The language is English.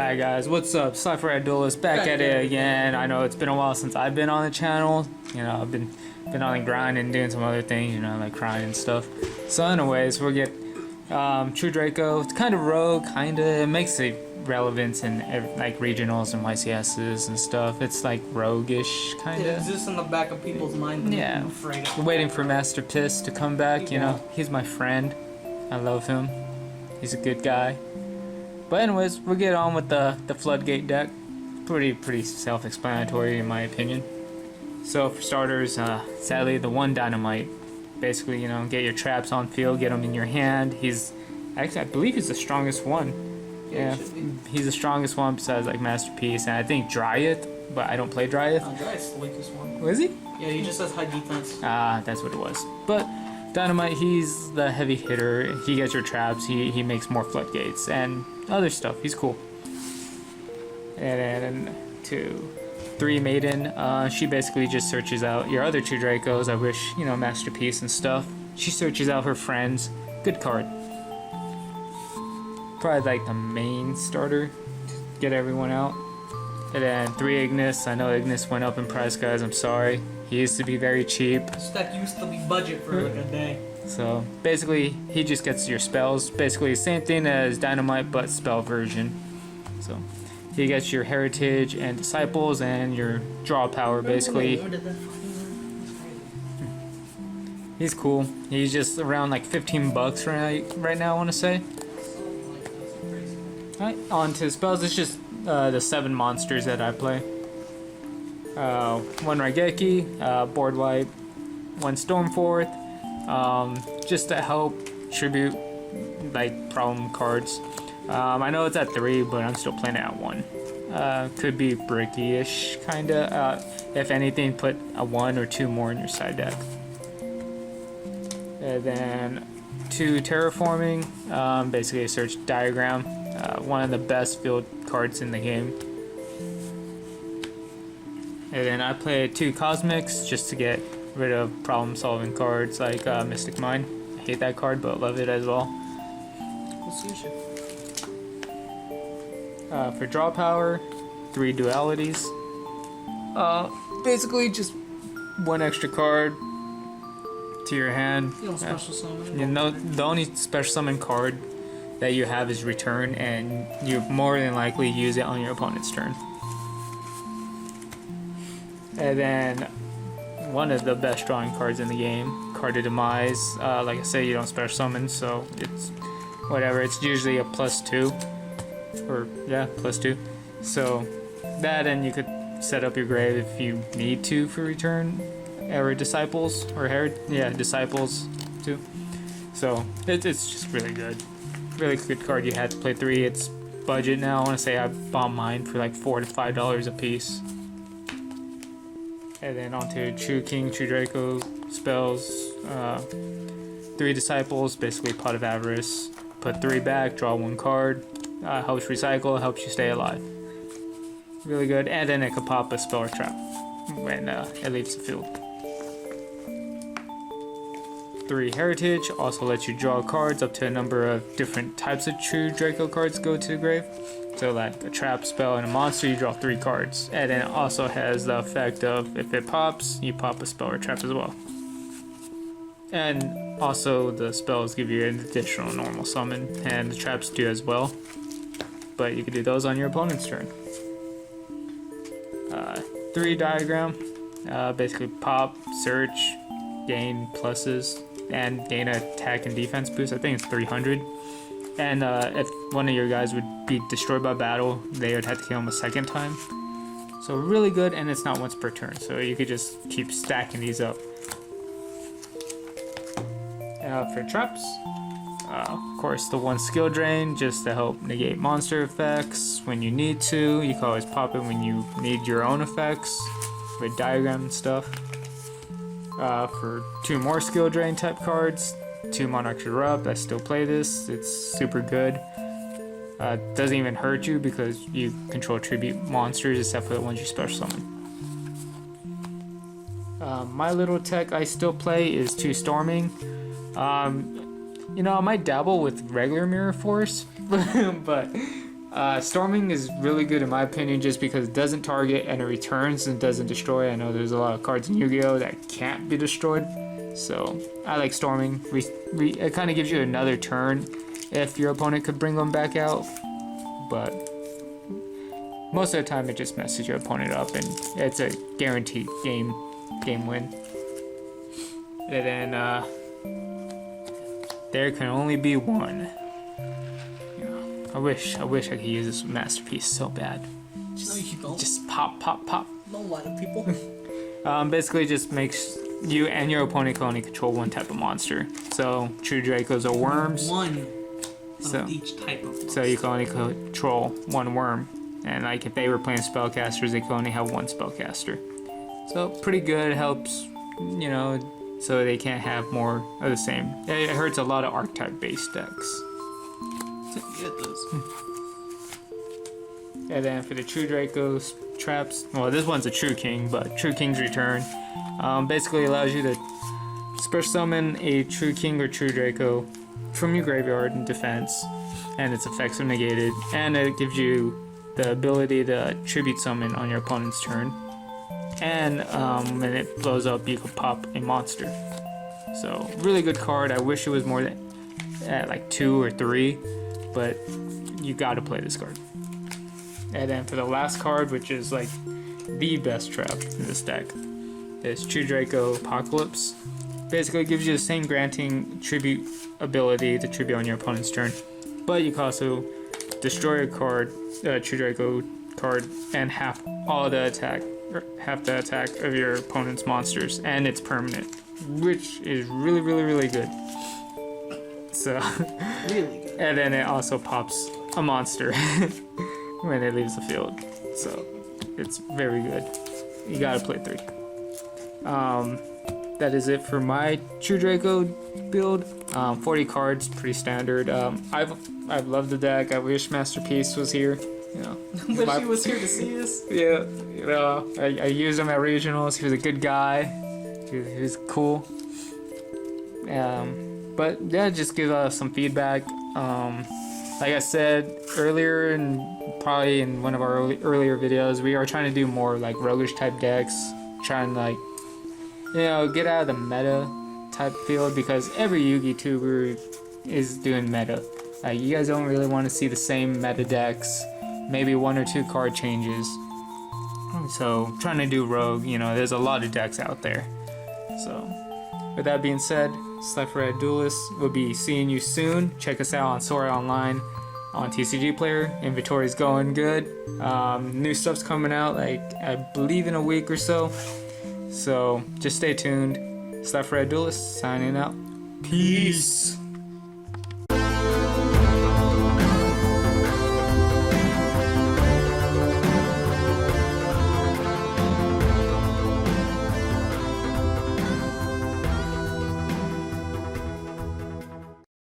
Alright guys, what's up? Slifer Duelist back at it again. I know it's been a while since I've been on the channel. You know, I've been on the grind and doing some other things, you know, like crying and stuff. So anyways, we'll get True Draco. It's kind of rogue, it makes a relevance in like regionals and YCSs and stuff. It's like roguish, kind of. It exists in the back of people's minds. Yeah. I'm afraid of. We're waiting for Master Piss to come back, you know. He's my friend. I love him. He's a good guy. But anyways, we'll get on with the Floodgate deck. Pretty self-explanatory in my opinion. So for starters, sadly the one dynamite. Basically, you know, get your traps on field, get them in your hand. He's actually, I believe he's the strongest one. Yeah, he's the strongest one besides like Masterpiece, and I think Dryeth, but I don't play Dryeth. Dryeth's the weakest one. Was he? Yeah, he just has high defense. Ah, that's what it was. But Dynamite, he's the heavy hitter. He gets your traps. He makes more floodgates and other stuff. He's cool. And then 2, 3 Maiden. She basically just searches out your other 2 Dracos. I wish, you know, Masterpiece and stuff. She searches out her friends. Good card. Probably like the main starter to get everyone out. And then 3 Ignis. I know Ignis went up in price, guys. I'm sorry. He used to be very cheap. This deck used to be budget for like a day. So basically, he just gets your spells. Basically, same thing as Dynamite, but spell version. So he gets your Heritage and Disciples and your draw power. Basically, he's cool. He's just around like 15 bucks right now. I want to say. Alright, on to spells. It's just the 7 monsters that I play. 1 Raigeki, board wipe, 1 Stormforth, just to help tribute like problem cards. I know it's at 3, but I'm still playing it at 1. Could be bricky-ish, kinda. If anything, put a 1 or 2 more in your side deck. And then 2 Terraforming, basically a search diagram. One of the best field cards in the game. And then I play 2 Cosmics just to get rid of problem-solving cards like Mystic Mind. I hate that card, but love it as well. For draw power, 3 Dualities. Basically just 1 extra card to your hand. You don't special summon. You know, the only special summon card that you have is Return, and you more than likely use it on your opponent's turn. And then one of the best drawing cards in the game, Card of Demise. Like I said, you don't special summon, so it's whatever. It's usually a +2, or yeah, +2. So that, and you could set up your grave if you need to for Return, or Disciples, or Disciples too. So it's just really good. Really good card. You had to play 3. It's budget now. I want to say I bought mine for like $4 to $5 a piece. And then onto True King, True Draco spells. 3 Disciples, basically Pot of Avarice. Put 3 back, draw 1 card. Helps recycle, helps you stay alive. Really good. And then it could pop a spell or trap when it leaves the field. 3 Heritage also lets you draw cards up to a number of different types of True Draco cards go to the grave. So like a trap, spell, and a monster, you draw 3 cards. And then it also has the effect of if it pops, you pop a spell or trap as well. And also the spells give you an additional normal summon, and the traps do as well. But you can do those on your opponent's turn. 3 Diagram, basically pop, search, gain pluses, and gain attack and defense boost. I think it's 300. And if one of your guys would be destroyed by battle, they would have to kill him a 2nd time. So really good, and it's not once per turn, so you could just keep stacking these up. For traps, of course the 1 Skill Drain, just to help negate monster effects when you need to. You can always pop it when you need your own effects with diagram and stuff. For 2 more Skill Drain type cards, 2 Monarch Erupt. I still play this. It's super good. Doesn't even hurt you because you control tribute monsters except for the ones you special summon. My little tech I still play is 2 Storming. You know, I might dabble with regular Mirror Force, but Storming is really good in my opinion just because it doesn't target and it returns and doesn't destroy. I know there's a lot of cards in Yu-Gi-Oh! That can't be destroyed. So I like Storming. It kind of gives you another turn if your opponent could bring them back out. But most of the time it just messes your opponent up and it's a guaranteed game win. And then there can only be one. I wish I could use this masterpiece so bad. No, you don't. Just pop, pop, pop. Don't lie to people. Basically just makes you and your opponent can only control one type of monster. So True Dracos are worms. One So of each type of monster. so you can only control one worm. And like if they were playing spellcasters, they can only have one spellcaster. So pretty good, helps, you know, so they can't have more of the same. It hurts a lot of archetype based decks. Yeah, it does. And then for the True Draco's traps, well, this one's a True King, but True King's Return basically allows you to special summon a True King or True Draco from your graveyard in defense, and its effects are negated, and it gives you the ability to tribute summon on your opponent's turn, and when it blows up, you can pop a monster. So really good card. I wish it was more than at like 2 or 3, but you gotta play this card. And then for the last card, which is like the best trap in this deck, is True Draco Apocalypse. Basically gives you the same granting tribute ability to tribute on your opponent's turn, but you can also destroy a card, True Draco card, and half the attack of your opponent's monsters, and it's permanent, which is really, really, really good. So, Really good. and then it also pops a monster when it leaves the field. So it's very good. You gotta play 3. That is it for my True Draco build. 40 cards, pretty standard. I've loved the deck. I wish Masterpiece was here. You know, Wish he was here to see us. yeah, you know, I used him at regionals. He was a good guy. He was cool. But yeah, just give us some feedback. Like I said earlier, and probably in one of our earlier videos, we are trying to do more like roguish type decks, trying to like, you know, get out of the meta type field, because every Yugi tuber is doing meta. Like, you guys don't really want to see the same meta decks, maybe 1 or 2 card changes. So trying to do rogue, you know, there's a lot of decks out there. So with that being said, Slifer Duelist will be seeing you soon. Check us out on Sora Online on TCGPlayer. Inventory's going good. New stuff's coming out, like I believe in a week or so. So just stay tuned. Slifer Duelist signing out. Peace.